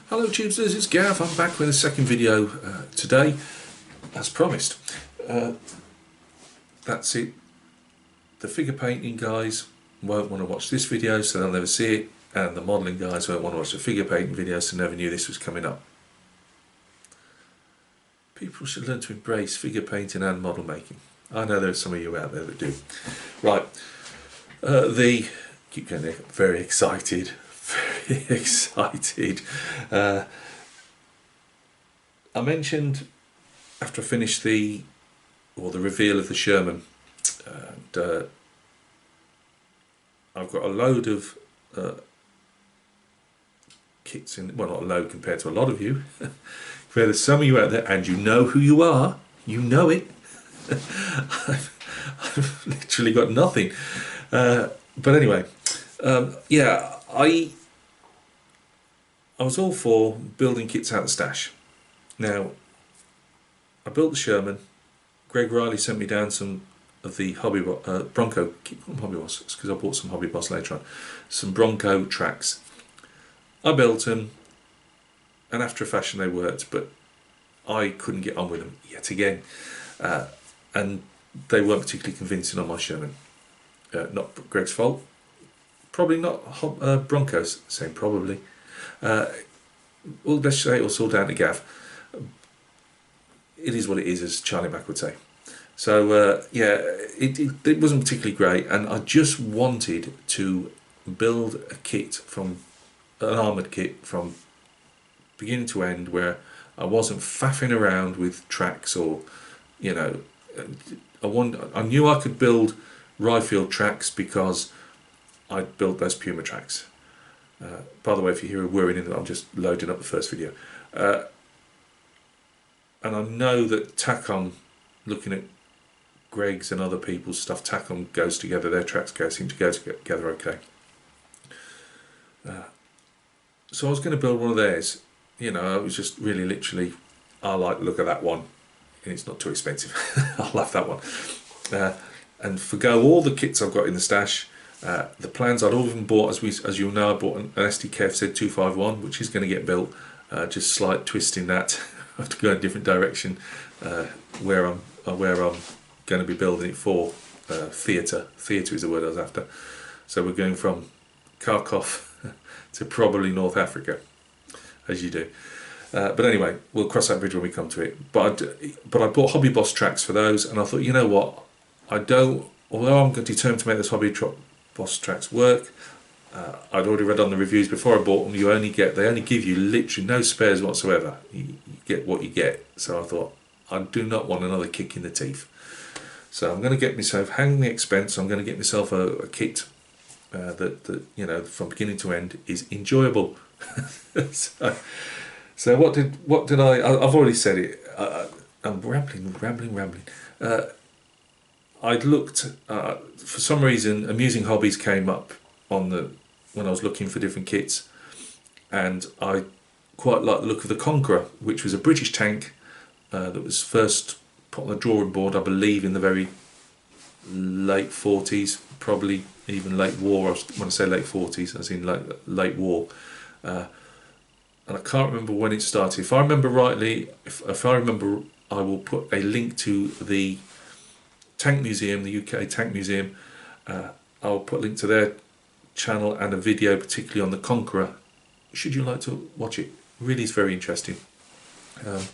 Hello Tubesters, it's Gav. I'm back with a second video today, as promised. That's it. The figure painting guys won't want to watch this video, so they'll never see it, and the modelling guys won't want to watch the figure painting video, so never knew this was coming up. People should learn to embrace figure painting and model making. I know there are some of you out there that do. Right, keep getting very excited. Very excited. I mentioned after I finished the reveal of the Sherman, and I've got a load of kits in. Well, not a load compared to a lot of you. Where there's some of you out there, and you know who you are. You know it. I've literally got nothing. But anyway, yeah. I was all for building kits out of the stash. Now, I built the Sherman. Greg Reilly sent me down some of the Bronco, Hobby Boss, it's because I bought some Hobby Boss later on, some Bronco tracks. I built them, and after a fashion they worked, but I couldn't get on with them yet again. And they weren't particularly convincing on my Sherman. Not Greg's fault. Probably not Bronco's, saying probably. Well, let's say it was all down to Gav. It is what it is, as Charlie Mack would say. So yeah, it wasn't particularly great, and I just wanted to build a kit from an armoured kit from beginning to end, where I wasn't faffing around with tracks, or you know, I knew I could build Ryefield tracks because I'd built those Puma tracks. By the way, if you hear a whirring in, I'm just loading up the first video. And I know that Takom, looking at Greg's and other people's stuff, Takom goes together, their tracks seem to go together okay. So I was going to build one of theirs. You know, it was just really literally, I like the look of that one, and it's not too expensive. I love that one. And forgo all the kits I've got in the stash. The plans I'd even bought, as you know, I bought an SDKF Z251, which is going to get built. Just slight twist in that. I have to go in a different direction where I'm going to be building it for. Theatre is the word I was after. So we're going from Kharkov to probably North Africa, as you do. But anyway, we'll cross that bridge when we come to it. But I bought Hobby Boss tracks for those, and I thought, you know what, although I'm determined to make this Hobby Boss tracks work, I'd already read on the reviews before I bought them, they only give you literally no spares whatsoever. You get what you get. So I thought, I do not want another kick in the teeth. So I'm going to get myself, hang the expense, I'm going to get myself a kit that you know, from beginning to end is enjoyable. So what did I've already said it. I'm rambling. I'd looked, for some reason, Amusing Hobbies came up when I was looking for different kits, and I quite liked the look of the Conqueror, which was a British tank that was first put on the drawing board, I believe, in the very late 40s, probably even late war. When I say late 40s, as in late war. And I can't remember when it started. If I remember rightly, if I remember, I will put a link to the Tank Museum, the UK Tank Museum. I'll put a link to their channel and a video particularly on the Conqueror, should you like to watch it. Really is very interesting, and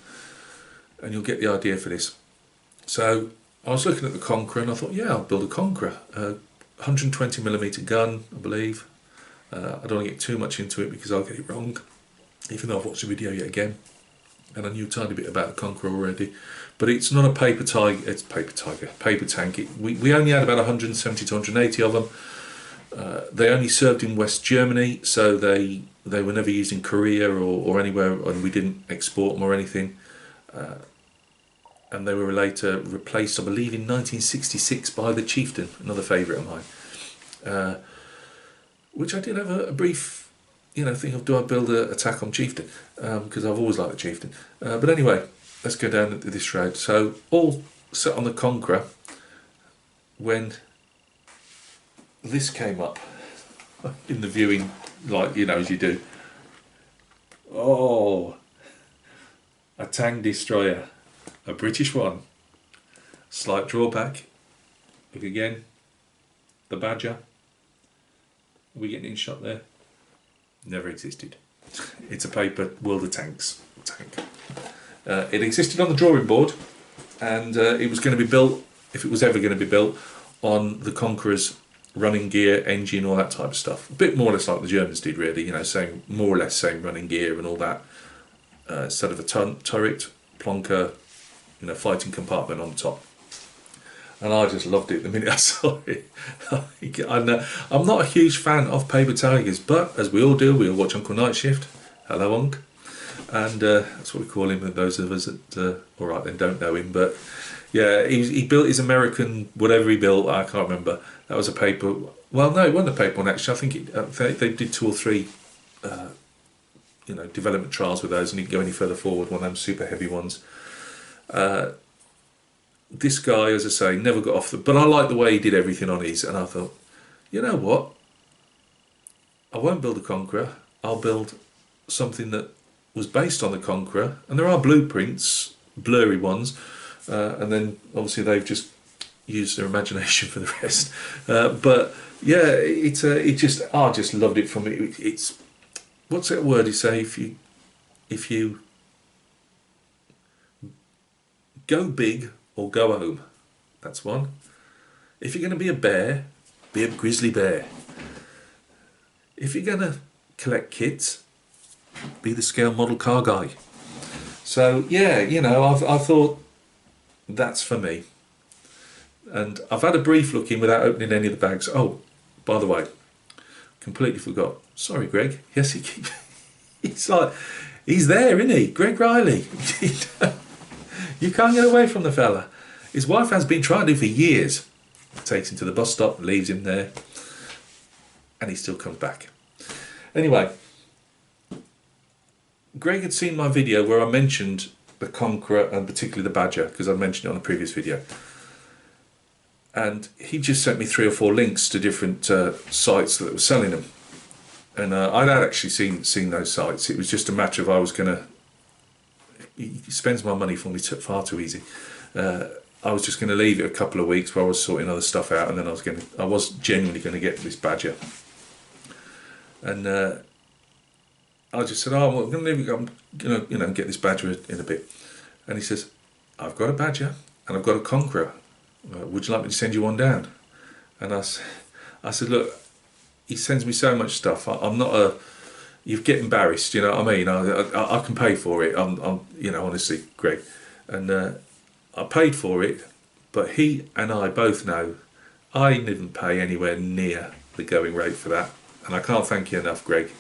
you'll get the idea for this. So I was looking at the Conqueror and I thought, yeah, I'll build a Conqueror, 120mm gun, I believe. I don't want to get too much into it because I'll get it wrong, even though I've watched the video yet again and I knew a tiny bit about the Conqueror already. But it's not a paper tank. We only had about 170 to 180 of them. They only served in West Germany, so they were never used in Korea or anywhere, and we didn't export them or anything. And they were later replaced, I believe, in 1966 by the Chieftain, another favourite of mine. Which I did have a brief, think of, do I build a Takom Chieftain? Because I've always liked the Chieftain. But anyway, let's go down this road. So all set on the Conqueror when this came up in the viewing, like, as you do. Oh, a tank destroyer, a British one. Slight drawback. Look again. The Badger. Are we getting in shot there? Never existed. It's a paper World of Tanks tank. It existed on the drawing board, and it was going to be built, if it was ever going to be built, on the Conqueror's running gear, engine, all that type of stuff. A bit more or less like the Germans did, really. You know, same, more or less same running gear and all that. Instead of a turret, plonker, you know, fighting compartment on top. And I just loved it the minute I saw it. I'm not a huge fan of paper tigers, but as we all do, we all watch Uncle Night Shift. Hello, Unc. And that's what we call him, and those of us that, all right then, don't know him. But yeah, he built his American, whatever he built, I can't remember. That was a paper, well, no, it wasn't a paper one actually. I think they did 2 or 3 you know, development trials with those, and he didn't go any further forward, one of them super heavy ones. This guy, as I say, never got off the... But I like the way he did everything on his, and I thought, you know what? I won't build a Conqueror. I'll build something that was based on the Conqueror, and there are blueprints, blurry ones, and then obviously they've just used their imagination for the rest. But yeah, I just loved it from it. It's what's that word you say? If you go big or go home, that's one. If you're going to be a bear, be a grizzly bear. If you're going to collect kits, be the scale model car guy. So yeah, you know, I thought that's for me. And I've had a brief look in without opening any of the bags. Oh, by the way, completely forgot. Sorry, Greg. Yes, he's like, he's there, isn't he? Greg Reilly. You can't get away from the fella. His wife has been trying to for years. Takes him to the bus stop, leaves him there, and he still comes back. Anyway, Greg had seen my video where I mentioned the Conqueror and particularly the Badger, because I mentioned it on a previous video. And he just sent me 3 or 4 links to different sites that were selling them. And I'd actually seen those sites. It was just a matter of I was going to... He spends my money for me far too easy. I was just going to leave it a couple of weeks while I was sorting other stuff out, and then I was genuinely going to get this Badger. And I just said, "Oh, well, I'm going to leave it. I'm going to, you know, get this Badger in a bit." And he says, "I've got a Badger and I've got a Conqueror. Would you like me to send you one down?" And I said, "Look, he sends me so much stuff. I'm not a. You get embarrassed, you know what I mean? I can pay for it. I'm you know, honestly, Greg, and I paid for it, but he and I both know I didn't pay anywhere near the going rate for that, and I can't thank you enough, Greg,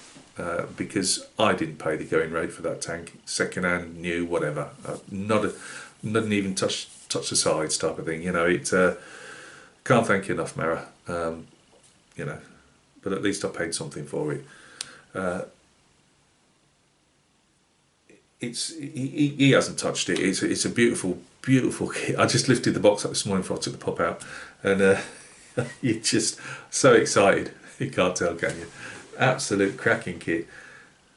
because I didn't pay the going rate for that tank, second hand, new, whatever. Not even touch the sides type of thing. You know, it can't thank you enough, Mara. You know, but at least I paid something for it. He hasn't touched it. It's a beautiful kit. I just lifted the box up this morning before I took the pop out, and you're just so excited. You can't tell, can you? Absolute cracking kit.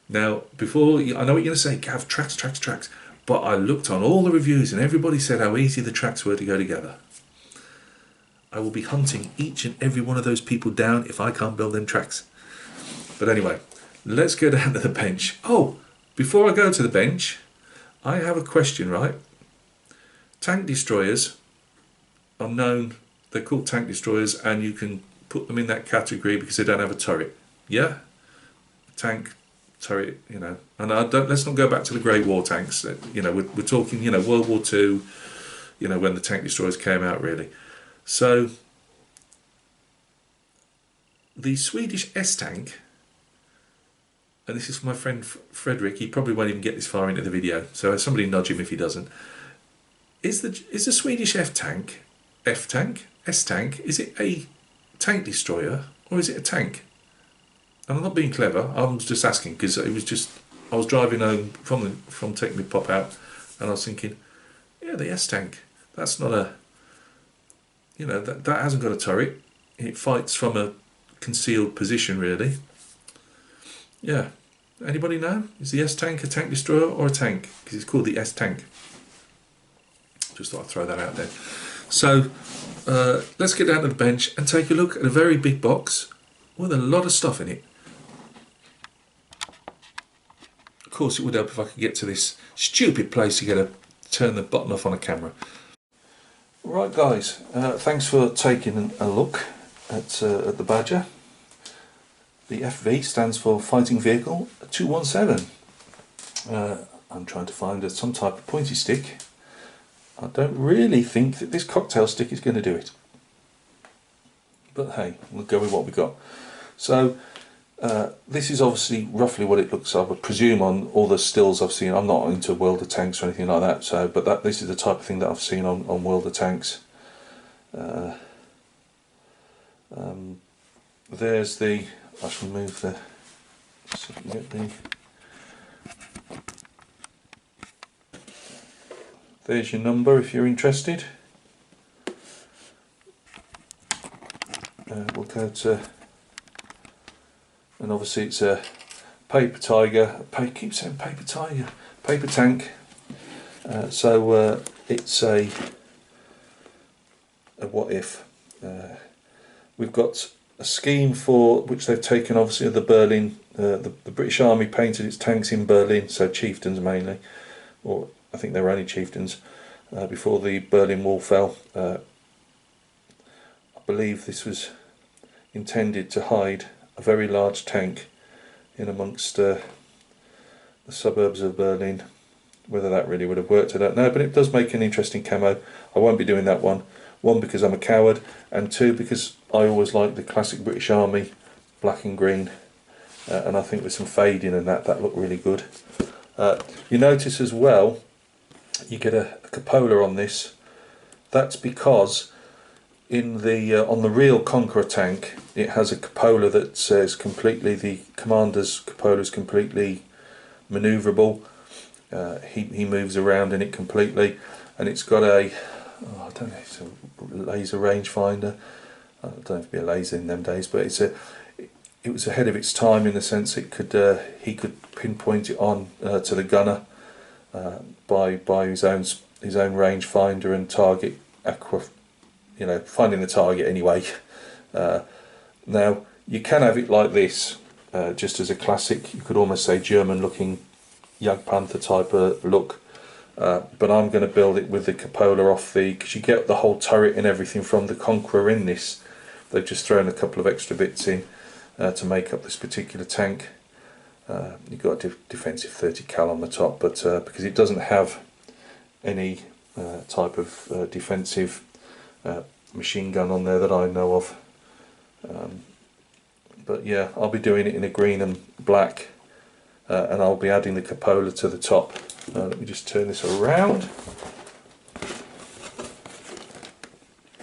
Now, before I know what you're going to say, Gav, tracks, but I looked on all the reviews and everybody said how easy the tracks were to go together. I will be hunting each and every one of those people down if I can't build them tracks. But anyway, let's go down to the bench. Oh, before I go to the bench, I have a question, right? Tank destroyers are known, they're called tank destroyers, and you can put them in that category because they don't have a turret. Yeah? Tank, turret, you know. And let's not go back to the Great War tanks. You know, we're talking, you know, World War II, you know, when the tank destroyers came out, really. So, the Swedish S-tank, and this is for my friend Frederick, he probably won't even get this far into the video, so somebody nudge him if he doesn't. Is the Swedish S-tank, is it a tank destroyer or is it a tank? And I'm not being clever, I'm just asking because it was just, I was driving home from taking my pop out and I was thinking, yeah, the S-tank, that's not a, you know, that hasn't got a turret, it fights from a concealed position really. Yeah, Anybody know? Is the S-Tank a tank destroyer or a tank? Because it's called the S-Tank. Just thought I'd throw that out there. So let's get down to the bench and take a look at a very big box with a lot of stuff in it. Of course, it would help if I could get to this stupid place to turn the button off on a camera. Right, guys, thanks for taking a look at the Badger. The FV stands for Fighting Vehicle 217. I'm trying to find some type of pointy stick. I don't really think that this cocktail stick is going to do it. But hey, we'll go with what we got. So this is obviously roughly what it looks like. I would presume on all the stills I've seen. I'm not into World of Tanks or anything like that. So, but this is the type of thing that I've seen on World of Tanks. There's the. I shall move the. So you get the. There's your number if you're interested. We'll go to. And obviously it's a paper tiger. Keep saying paper tiger. Paper tank. So it's a what if. We've got a scheme for which they've taken obviously of the Berlin. The British Army painted its tanks in Berlin, so chieftains mainly, or I think they were only chieftains before the Berlin Wall fell. I believe this was intended to hide a very large tank in amongst the suburbs of Berlin. Whether that really would have worked, I don't know, but it does make an interesting camo. I won't be doing that one. One, because I'm a coward, and two, because I always like the classic British Army black and green, and I think with some fading and that looked really good. You notice as well, you get a cupola on this. That's because in the on the real Conqueror tank, it has a cupola that says completely, the commander's cupola is completely manoeuvrable. He moves around in it completely, and it's got a, I don't know, it's a laser rangefinder. I don't know if it'd be a laser in them days, but it was ahead of its time in the sense it could he could pinpoint it on to the gunner by his own rangefinder and target finding the target anyway. Now you can have it like this, just as a classic. You could almost say German-looking Jagdpanther type of look. But I'm going to build it with the cupola off because you get the whole turret and everything from the Conqueror in this. They've just thrown a couple of extra bits in to make up this particular tank. You've got a defensive 30 cal on the top, but because it doesn't have any type of defensive machine gun on there that I know of. But yeah, I'll be doing it in a green and black, and I'll be adding the cupola to the top. Let me just turn this around.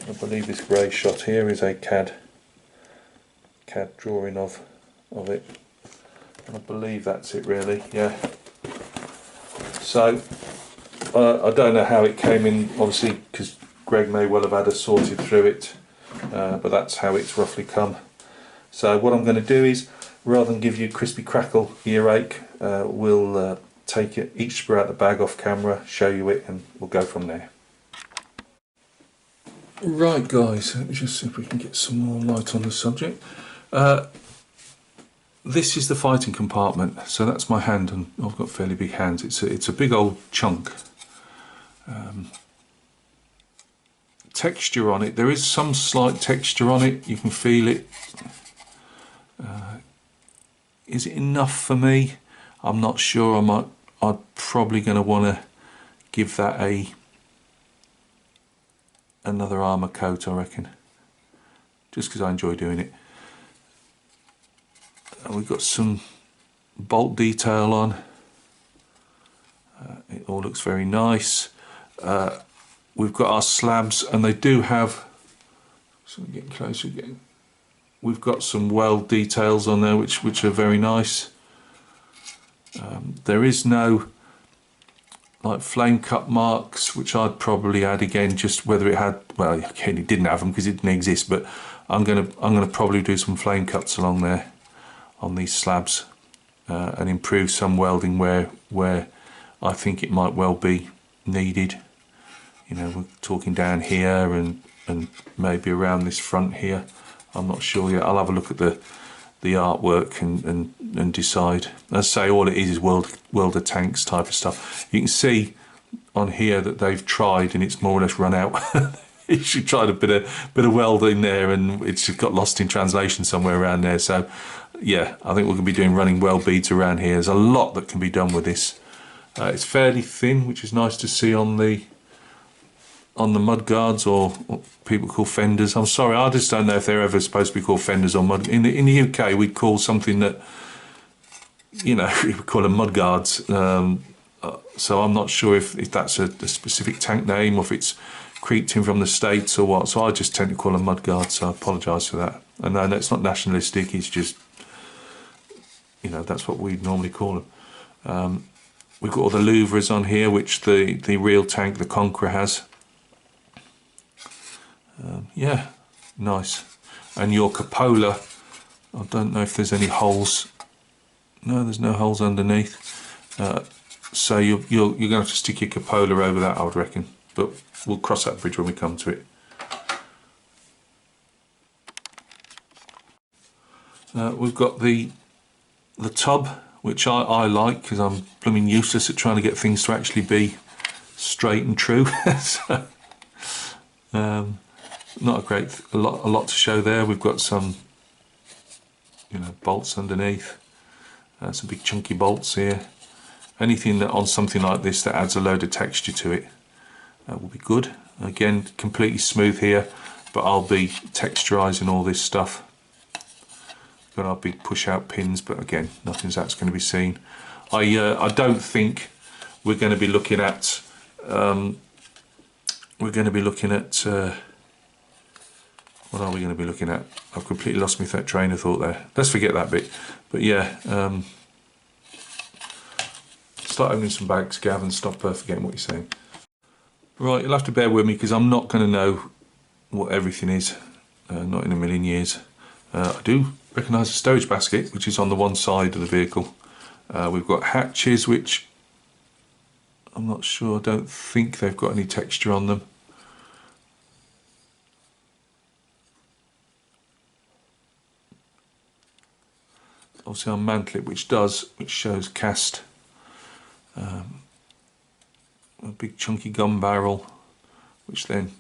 I believe this grey shot here is a CAD drawing of it. And I believe that's it really, yeah. So I don't know how it came in, obviously, because Greg may well have had us sorted through it, but that's how it's roughly come. So what I'm going to do is, rather than give you crispy crackle earache, we'll take each sprue out the bag off camera, show you it, and we'll go from there. Right guys, let me just see if we can get some more light on the subject. This is the fighting compartment, so that's my hand, and I've got fairly big hands. It's a big old chunk. Texture on it, there is some slight texture on it, you can feel it. Is it enough for me? I'm not sure. I'm probably going to want to give that another armour coat, I reckon, just because I enjoy doing it. We've got some bolt detail on. It all looks very nice. We've got our slabs, and they do have, so we're getting closer again. We've got some weld details on there which are very nice. There is no like flame cut marks, which I'd probably add again, just whether it had, well, again, it didn't have them because it didn't exist, but I'm gonna probably do some flame cuts along there on these slabs. and improve some welding where I think it might well be needed. You know, we're talking down here and maybe around this front here. I'm not sure yet. I'll have a look at the artwork and decide. As I say, all it is welder tanks type of stuff. You can see on here that they've tried and it's more or less run out. She tried a bit of welding there and it's just got lost in translation somewhere around there. So yeah, I think we're going to be doing running weld beads around here. There's a lot that can be done with this. It's fairly thin, which is nice to see on the mud guards, or what people call fenders. I'm sorry, I just don't know if they're ever supposed to be called fenders or mud. In the UK, we'd call something that, you know, we would call them mud guards. So I'm not sure if that's a specific tank name or if it's creeped in from the States or what. So I just tend to call them mud guards, so I apologise for that. And no, that's not nationalistic, it's just, you know, that's what we'd normally call them. We've got all the louvres on here, which the real tank, the Conqueror, has. Yeah, nice. And your cupola, I don't know if there's any holes. No, there's no holes underneath. So you're going to have to stick your cupola over that, I would reckon. But we'll cross that bridge when we come to it. We've got the tub, which I like because I'm blooming useless at trying to get things to actually be straight and true. So, not a lot to show there. We've got some, you know, bolts underneath, some big chunky bolts here. Anything that on something like this that adds a load of texture to it will be good. Again, completely smooth here, but I'll be texturizing all this stuff. Got our big push-out pins, but again, nothing's that's going to be seen. I don't think we're going to be looking at. What are we going to be looking at? I've completely lost my train of thought there. Let's forget that bit. But yeah, start opening some bags, Gav, and stop forgetting what you're saying. Right, you'll have to bear with me because I'm not going to know what everything is. Not in a million years. I do recognise a stowage basket, which is on the one side of the vehicle. We've got hatches, which I'm not sure. I don't think they've got any texture on them. Obviously on mantlet, which shows cast. A big chunky gun barrel, which then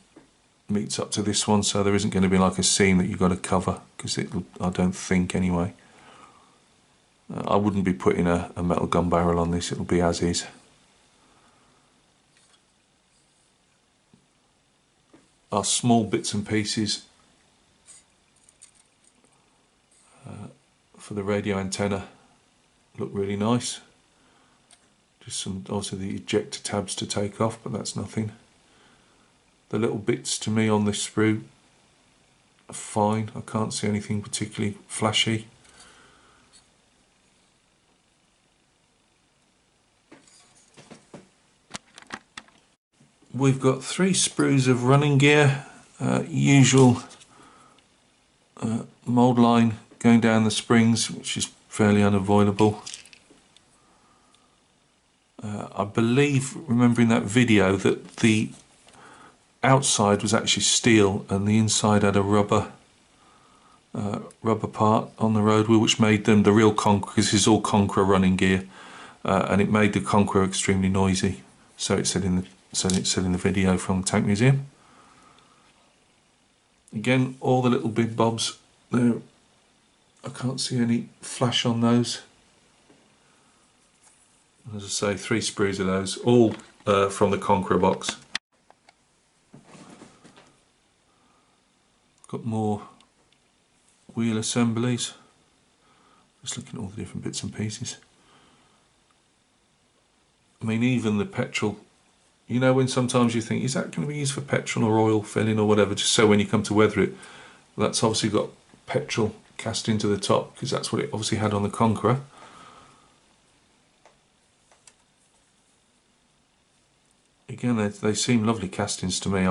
meets up to this one, so there isn't going to be like a seam that you've got to cover, because I don't think anyway. I wouldn't be putting a metal gun barrel on this, it'll be as is. Our small bits and pieces for the radio antenna look really nice. Just some, also the ejector tabs to take off, but that's nothing. The little bits to me on this sprue are fine. I can't see anything particularly flashy. We've got 3 sprues of running gear, usual mould line going down the springs, which is fairly unavoidable. I believe, remembering that video, that the outside was actually steel and the inside had a rubber part on the road wheel, which made them the real Conqueror, because this is all Conqueror running gear, and it made the Conqueror extremely noisy. So it said in the video from the Tank Museum. Again, all the little big bobs there. I can't see any flash on those. As I say, 3 sprues of those, all from the Conqueror box. Got more wheel assemblies. Just looking at all the different bits and pieces. I mean, even the petrol, you know, when sometimes you think, is that going to be used for petrol or oil filling or whatever, just so when you come to weather it, that's obviously got petrol cast into the top, because that's what it obviously had on the Conqueror. Again, they seem lovely castings to me.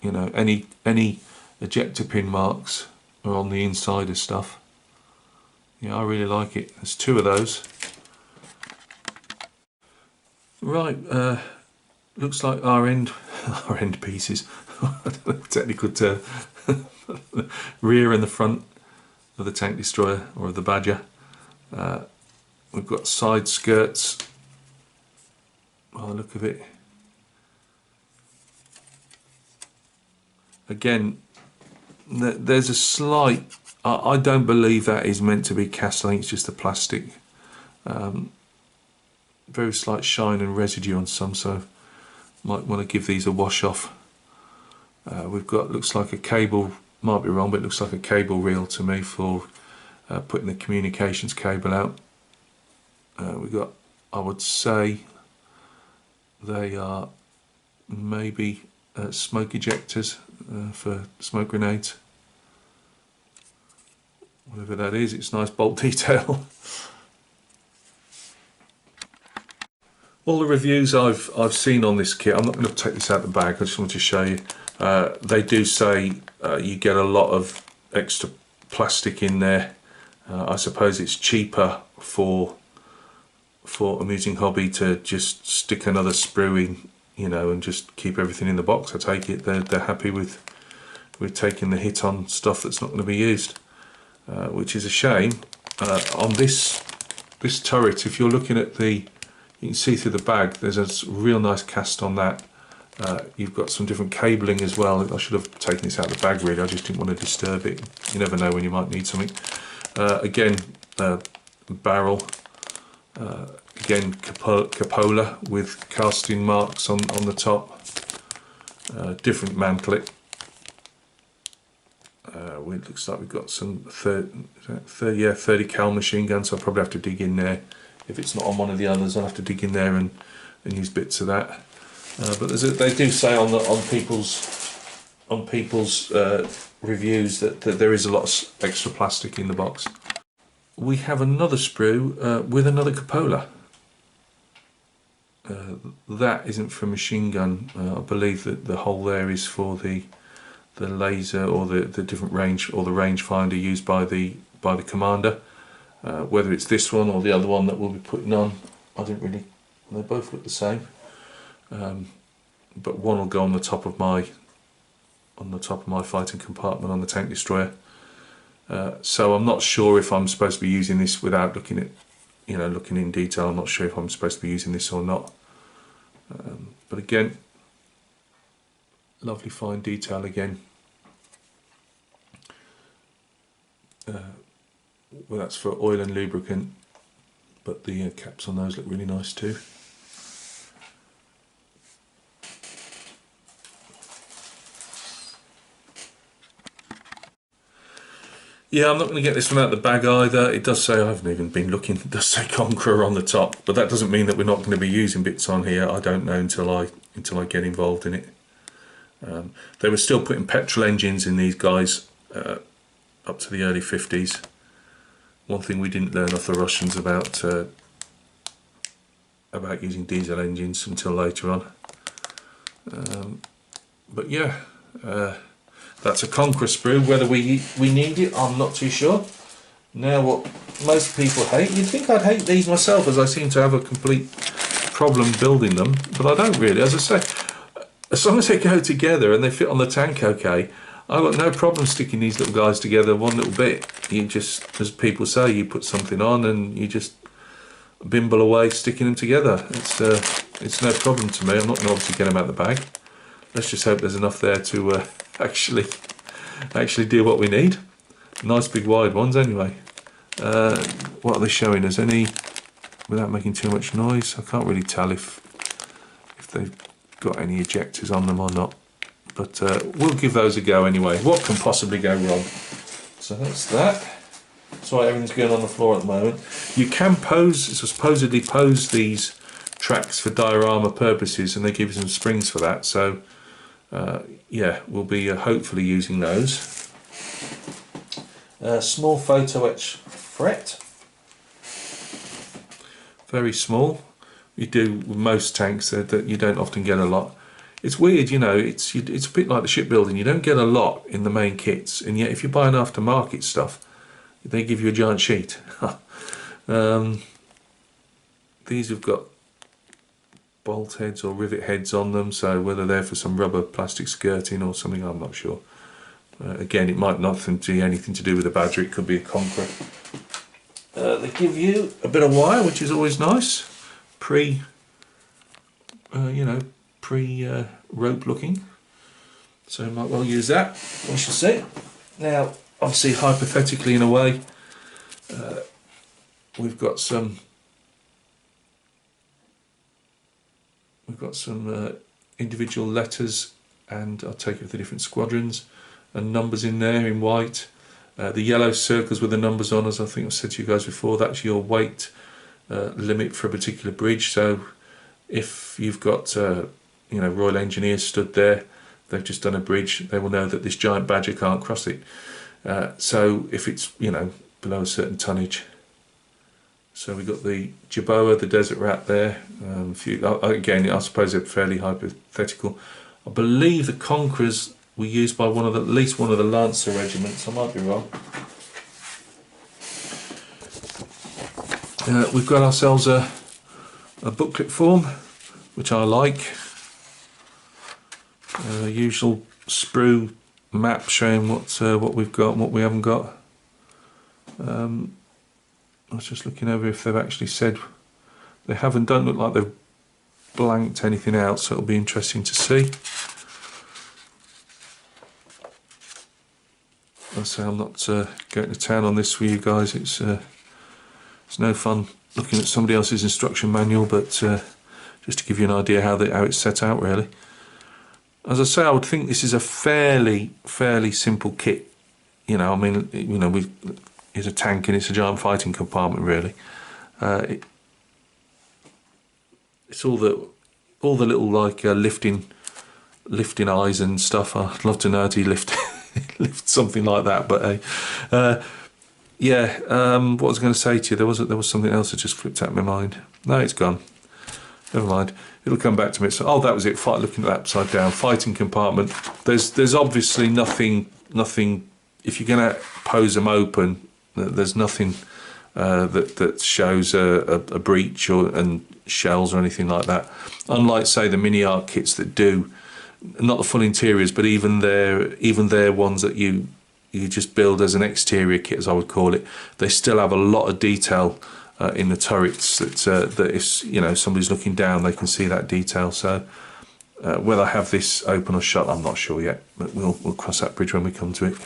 You know, any ejector pin marks are on the inside of stuff. Yeah, I really like it. There's 2 of those. Right, looks like our end our end pieces. I don't know the technical term. Rear and the front of the tank destroyer or of the Badger. We've got side skirts. By the look of it, again, there's a slight. I don't believe that is meant to be cast. I think it's just a plastic. Very slight shine and residue on some, so might want to give these a wash off. We've got, looks like a cable, might be wrong, but it looks like a cable reel to me for putting the communications cable out. We've got, I would say, they are maybe smoke ejectors for smoke grenades. Whatever that is, it's nice bolt detail. All the reviews I've seen on this kit, I'm not going to take this out of the bag, I just want to show you. They do say you get a lot of extra plastic in there. I suppose it's cheaper for Amusing Hobby to just stick another sprue in, you know, and just keep everything in the box. I take it they're happy with taking the hit on stuff that's not going to be used, which is a shame. On this turret, if you're looking at the, you can see through the bag, there's a real nice cast on that. You've got some different cabling as well. I should have taken this out of the bag really, I just didn't want to disturb it. You never know when you might need something. Again, barrel. Again, cupola with casting marks on the top. Different mantlet. It looks like we've got some 30 cal machine guns, so I'll probably have to dig in there. If it's not on one of the others, I'll have to dig in there and use bits of that. But they do say on people's reviews that there is a lot of extra plastic in the box. We have another sprue with another cupola. That isn't for machine gun. I believe that the hole there is for the laser or the different range, or the rangefinder used by the commander. Whether it's this one or the other one that we'll be putting on, I don't really. They both look the same, but one will go on the top of my fighting compartment on the tank destroyer. So I'm not sure if I'm supposed to be using this without looking at, looking in detail. I'm not sure if I'm supposed to be using this or not. But again, lovely fine detail again. Well, that's for oil and lubricant, but the caps on those look really nice too. Yeah, I'm not going to get this one out of the bag either. It does say, I haven't even been looking, it does say Conqueror on the top, but that doesn't mean that we're not going to be using bits on here. I don't know until I get involved in it. They were still putting petrol engines in these guys up to the early 50s. One thing we didn't learn off the Russians about using diesel engines until later on. But yeah, that's a Conqueror sprue. Whether we need it, I'm not too sure. Now, what most people hate, you'd think I'd hate these myself, as I seem to have a complete problem building them, but I don't really. As I say, as long as they go together and they fit on the tank okay, I've got no problem sticking these little guys together one little bit. You just, as people say, you put something on and you just bimble away sticking them together. It's no problem to me. I'm not going to obviously get them out of the bag. Let's just hope there's enough there to actually do what we need. Nice big wide ones anyway. What are they showing us? Any, without making too much noise? I can't really tell if they've got any ejectors on them or not. But we'll give those a go anyway. What can possibly go wrong? So that's that. That's why everything's going on the floor at the moment. You can supposedly pose these tracks for diorama purposes, and they give you some springs for that. So yeah, we'll be hopefully using those. Small photo etch fret. Very small. You do with most tanks that you don't often get a lot. It's weird, it's a bit like the shipbuilding. You don't get a lot in the main kits, and yet if you're buying aftermarket stuff, they give you a giant sheet. These have got bolt heads or rivet heads on them, so whether they're for some rubber plastic skirting or something, I'm not sure. Again, it might not be anything to do with the Badger, it could be a Conqueror. They give you a bit of wire, which is always nice, pre-rope looking, so you might well use that, we shall see. Now, obviously, hypothetically, in a way, we've got some individual letters, and I'll take it for the different squadrons, and numbers in there in white. The yellow circles with the numbers on, as I think I've said to you guys before, that's your weight limit for a particular bridge. So if you've got Royal Engineers stood there, they've just done a bridge, they will know that this giant Badger can't cross it. So if it's below a certain tonnage. So we've got the Jerboa, the Desert Rat there. Again, I suppose they're fairly hypothetical. I believe the Conquerors were used by at least one of the Lancer regiments. I might be wrong. We've got ourselves a booklet form, which I like. Usual sprue map showing what we've got and what we haven't got. I was just looking over if they've actually said. They haven't. Don't look like they've blanked anything out, so it'll be interesting to see. I say I'm not going to town on this for you guys. It's no fun looking at somebody else's instruction manual, but just to give you an idea how it's set out, really. As I say, I would think this is a fairly simple kit. It's a tank and it's a giant fighting compartment, really. It's all the little like lifting eyes and stuff. I'd love to know how to lift something like that. But what was I going to say to you? There was something else that just flipped out of my mind. No, it's gone. Never mind. It'll come back to me. So, that was it. Looking at that upside down fighting compartment. There's obviously nothing. If you're going to pose them open, there's nothing that shows a breach and shells or anything like that. Unlike, say, the mini arc kits that do, not the full interiors, but even their ones that you just build as an exterior kit, as I would call it, they still have a lot of detail in the turrets that if somebody's looking down, they can see that detail. So whether I have this open or shut, I'm not sure yet, but we'll cross that bridge when we come to it.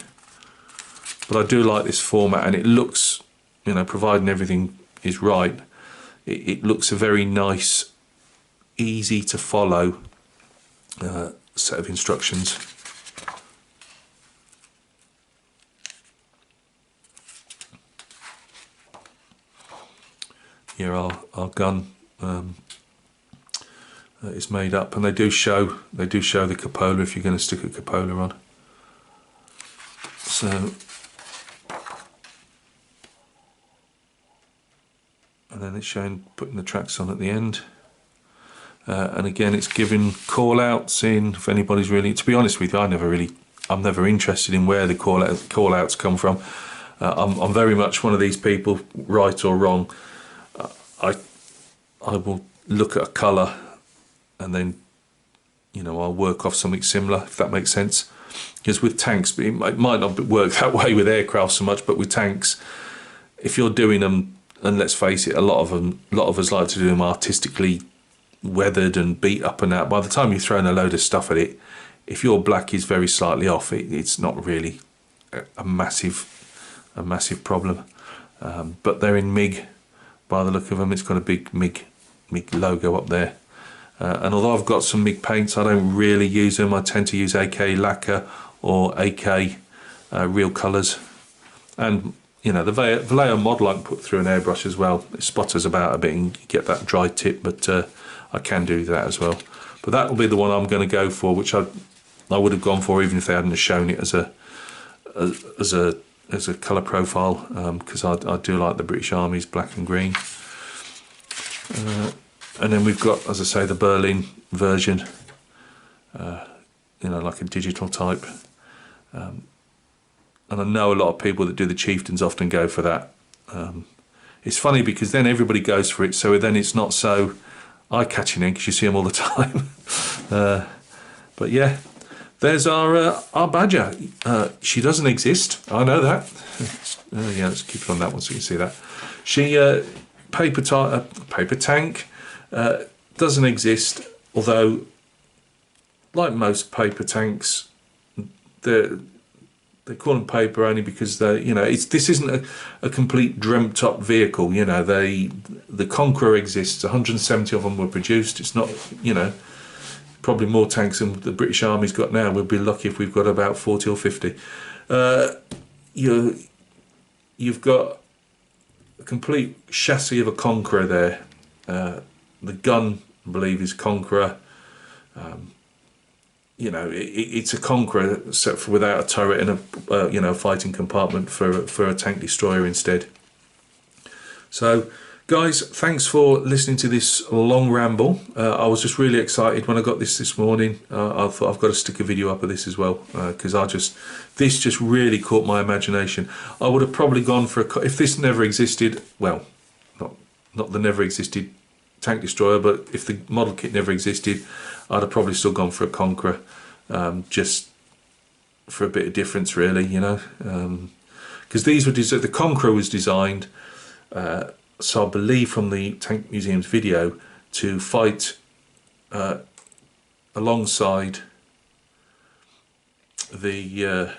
But I do like this format, and it looks, providing everything is right, it looks a very nice, easy to follow set of instructions. Here our gun is made up, and they do show the cupola if you're going to stick a cupola on. So. And then it's showing putting the tracks on at the end, and again it's giving call outs in if anybody's really. To be honest with you, I'm never interested in where the call outs come from. I'm very much one of these people, right or wrong. I will look at a colour and then I'll work off something similar, if that makes sense. Because with tanks, it might not work that way with aircraft so much, but with tanks, if you're doing them. And let's face it, a lot of us like to do them artistically weathered and beat up and out. By the time you're throwing a load of stuff at it, if your black is very slightly off, it's not really a massive problem. But they're in MIG, by the look of them. It's got a big MIG logo up there. And although I've got some MIG paints, I don't really use them. I tend to use AK lacquer or AK real colours. And the Vallejo model I can put through an airbrush as well. It spotters about a bit and you get that dry tip, but I can do that as well. But that will be the one I'm going to go for, which I would have gone for even if they hadn't shown it as a colour profile, because I do like the British Army's black and green. And then we've got, as I say, the Berlin version, like a digital type. And I know a lot of people that do the chieftains often go for that. It's funny because then everybody goes for it, so then it's not so eye-catching in because you see them all the time. But yeah, there's our badger. She doesn't exist. I know that. Yeah, let's keep it on that one so you can see that. She paper tank doesn't exist. Although, like most paper tanks, they call them paper only because they, you know, this isn't a complete dreamt up vehicle. You know, the Conqueror exists. 170 of them were produced. It's not, you know, probably more tanks than the British Army's got now. We'll be lucky if we've got about 40 or 50. You've got a complete chassis of a Conqueror there. The gun, I believe, is Conqueror. You know, it's a Conqueror except for without a turret and a you know, fighting compartment for a tank destroyer instead. So, guys, thanks for listening to this long ramble. I was just really excited when I got this morning. I thought I've got to stick a video up of this as well because this just really caught my imagination. I would have probably gone for if this never existed. Well, not the never existed tank destroyer, but if the model kit never existed, I'd have probably still gone for a Conqueror, just for a bit of difference, really, you know, because these were the Conqueror was designed, so I believe from the Tank Museum's video, to fight alongside the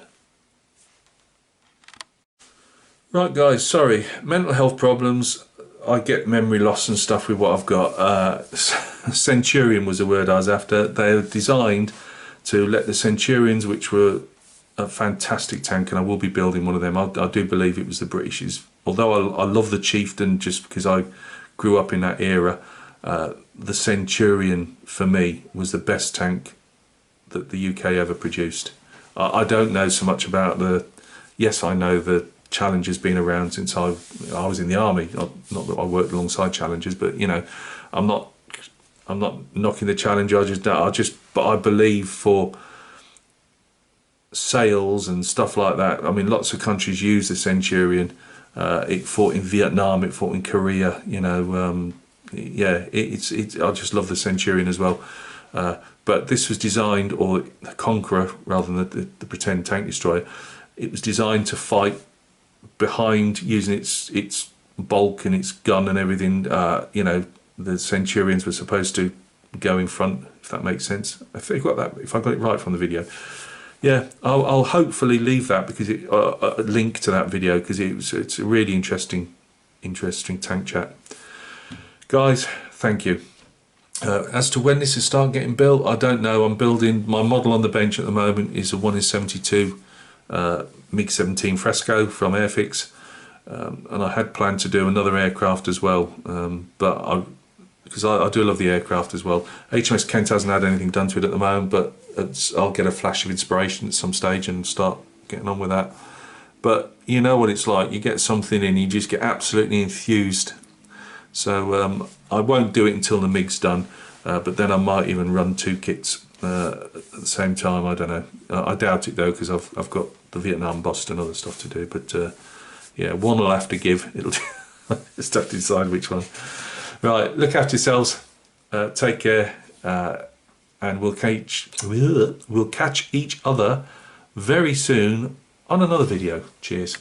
right, guys. Sorry, mental health problems. I get memory loss and stuff with what I've got. Centurion was the word I was after. They were designed to let the Centurions, which were a fantastic tank, and I will be building one of them. I do believe it was the British's. Although I love the Chieftain just because I grew up in that era, the Centurion for me was the best tank that the UK ever produced. I don't know so much about yes, I know the Challenger's been around since I was in the army. Not that I worked alongside Challengers, but you know, I'm not knocking the Challenger. But I believe for sales and stuff like that. I mean, lots of countries use the Centurion. It fought in Vietnam. It fought in Korea. You know, yeah. I just love the Centurion as well. But this was designed, or the Conqueror rather than the pretend tank destroyer. It was designed to fight behind, using its bulk and its gun and everything. You know, the Centurions were supposed to go in front, if that makes sense. If I got it right from the video. Yeah, I'll hopefully leave that because a link to that video because it's a really interesting tank chat. Guys, thank you. As to when this will start getting built, I don't know. I'm building my model on the bench at the moment is a 1 in 72 MiG-17 Fresco from Airfix, and I had planned to do another aircraft as well, but because I do love the aircraft as well. HMS Kent hasn't had anything done to it at the moment, but I'll get a flash of inspiration at some stage and start getting on with that. But you know what it's like, you get something in, you just get absolutely enthused. So I won't do it until the MiG's done, but then I might even run 2 kits at the same time. I don't know. I doubt it though, because I've got the Vietnam bust and other stuff to do. But yeah, one will have to give. It'll just have to decide which one. Right, look after yourselves. Take care, and we'll catch each other very soon on another video. Cheers.